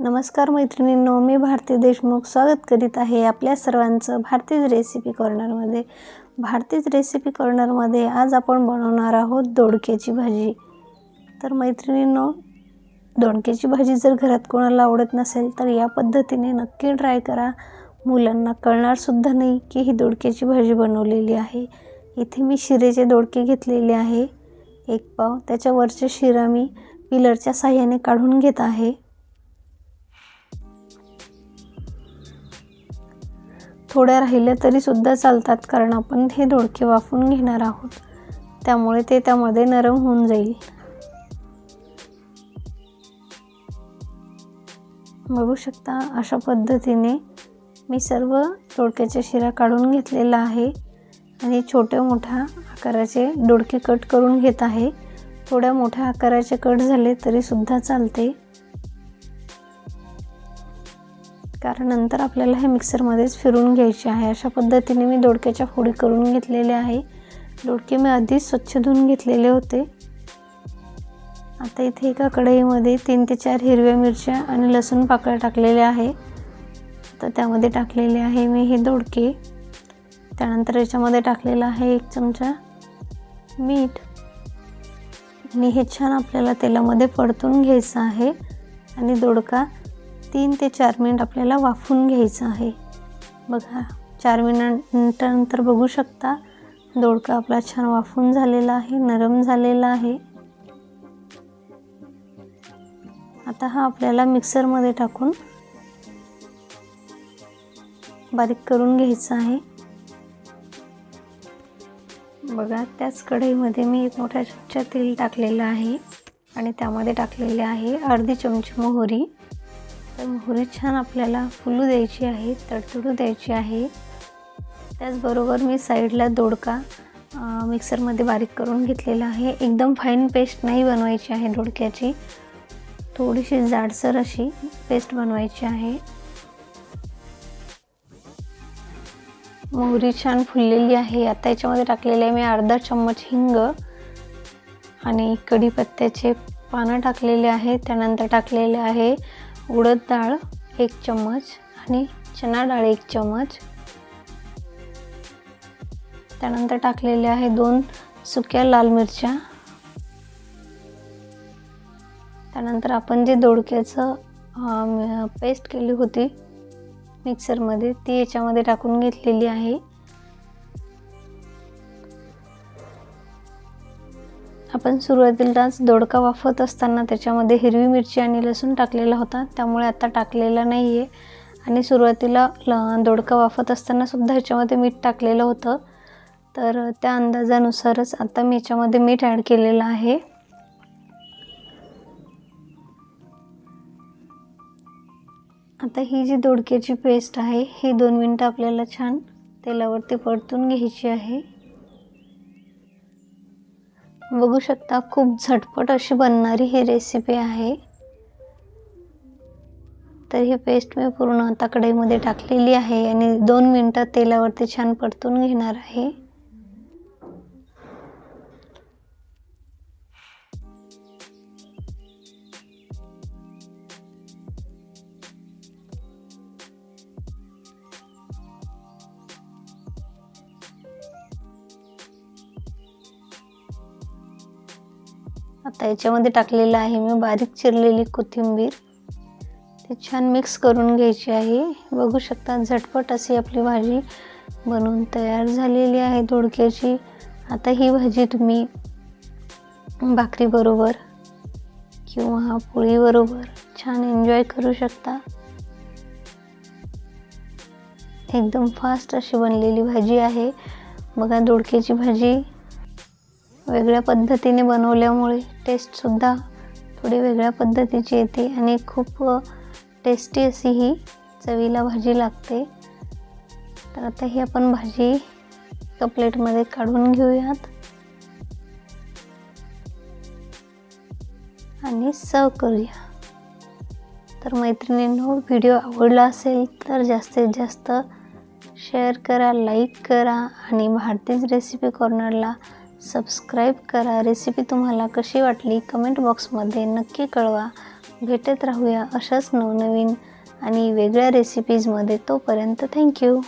नमस्कार मैत्रिणींनो, मी भारती देशमुख स्वागत करीत आहे आपल्या सर्वांचं भारतीज रेसिपी कॉर्नरमध्ये. भारतीज रेसिपी कॉर्नरमध्ये आज आपण बनवणार आहोत दोडक्याची भाजी. तर मैत्रिणींनो, दोडक्याची भाजी जर घरात कोणाला आवडत नसेल तर या पद्धतीने नक्की ट्राय करा. मुलांना कळणारसुद्धा नाही की ही दोडक्याची भाजी बनवलेली आहे. इथे मी शिरेचे दोडके घेतलेले आहे 1 पाव. त्याच्यावरचे शिरा मी पिलरच्या साहाय्याने काढून घेत आहे. थोड्या राहिल्या तरी सुद्धा चालतात, कारण आपण हे दोडके वाफून घेणार आहोत, त्यामुळे ते त्यामध्ये नरम होऊन जाईल. बघू शकता, अशा पद्धतीने मी सर्व दोडक्याच्या शिरा काढून घेतलेला आहे आणि छोट्या मोठ्या आकाराचे दोडके कट करून घेत आहे. थोड्या मोठ्या आकाराचे कट झाले तरी सुद्धा चालते, कारण नंतर आपल्याला हे मिक्सरमध्येच फिरून घ्यायचे आहे. अशा पद्धतीने मी दोडक्याच्या फोडी करून घेतलेल्या आहे. दोडके मी आधीच स्वच्छ धुवून घेतलेले होते. आता इथे एका कढईमध्ये 3 ते 4 हिरव्या मिरच्या आणि लसूण पाकळ्या टाकलेल्या आहे. तर त्यामध्ये टाकलेले आहे मी हे दोडके. त्यानंतर याच्यामध्ये टाकलेला आहे 1 चमचा मीठ आणि हे छान आपल्याला तेलामध्ये परतून घ्यायचं आहे आणि दोडका 3 ते 4 मिनिट आपल्याला वाफून घ्यायचं आहे. बघा, 4 मिनिटानंतर बघू शकता दोडका आपला छान वाफून झालेला आहे, नरम झालेला आहे. आता हा आपल्याला मिक्सरमध्ये टाकून बारीक करून घ्यायचा आहे. बघा, त्याच कढईमध्ये मी 1 मोठा चमचा तेल टाकलेलं आहे आणि त्यामध्ये टाकलेले आहे अर्धी चमची मोहरी. तर मोहरी छान आपल्याला फुलू द्यायची आहे, तडतडू द्यायची आहे. त्याचबरोबर मी साईडला दोडका मिक्सरमध्ये बारीक करून घेतलेला आहे. एकदम फाईन पेस्ट नाही बनवायची आहे दोडक्याची, थोडीशी जाडसर अशी पेस्ट बनवायची आहे. मोहरी छान फुललेली आहे. आता याच्यामध्ये टाकलेले आहे मी अर्धा चम्मच हिंग आणि कढीपत्त्याचे पानं टाकलेले आहे. त्यानंतर टाकलेले आहे उडद डाळ 1 चम्मच आणि चणा डाळ 1 चम्मच. त्यानंतर टाकलेले आहे 2 सुक्या लाल मिरच्या. त्यानंतर आपण जे दोडक्याचं पेस्ट केली होती मिक्सरमध्ये, ती याच्यामध्ये टाकून घेतलेली आहे. आपण सुरुवातीलाच दोडका वाफवत असताना त्याच्यामध्ये हिरवी मिरची आणि लसूण टाकलेला होता, त्यामुळे आता टाकलेला नाही आहे. आणि सुरुवातीला दोडका वाफवत असताना सुद्धा ह्याच्यामध्ये मीठ टाकलेलं होतं, तर त्या अंदाजानुसारच आता मी याच्यामध्ये मीठ ॲड केलेलं आहे. आता ही जी दोडक्याची पेस्ट आहे ही 2 मिनिटं आपल्याला छान तेलावरती परतून घ्यायची आहे. बघू शकता, खूप झटपट अशी बनणारी ही रेसिपी आहे. तर ही पेस्ट मी पूर्ण आता कढईमध्ये टाकलेली आहे आणि 2 मिनिटं तेलावरती छान परतून घेणार आहे. आता याच्यामध्ये टाकलेलं आहे मी बारीक चिरलेली कोथिंबीर. ते छान मिक्स करून घ्यायची आहे. बघू शकता, झटपट अशी आपली भाजी बनवून तयार झालेली आहे दोडक्याची. आता ही भाजी तुम्ही भाकरीबरोबर किंवा पोळीबरोबर छान एन्जॉय करू शकता. एकदम फास्ट अशी बनलेली भाजी आहे. बघा, दोडक्याची भाजी वेगळ्या पद्धतीने बनवल्यामुळे टेस्टसुद्धा थोडी वेगळ्या पद्धतीची येते आणि खूप टेस्टी अशी ही चवीला भाजी लागते. तर आता ही आपण भाजी एका प्लेटमध्ये काढून घेऊयात आणि सर्व करूया. तर मैत्रिणींनो, व्हिडिओ आवडला असेल तर जास्तीत जास्त शेअर करा, लाईक करा आणि भारतीज रेसिपी कॉर्नरला सबस्क्राईब करा. रेसिपी तुम्हाला कशी वाटली कमेंट बॉक्समध्ये नक्की कळवा. भेटत राहूया अशाच नवनवीन आणि वेगळ्या रेसिपीजमध्ये. तोपर्यंत थँक्यू.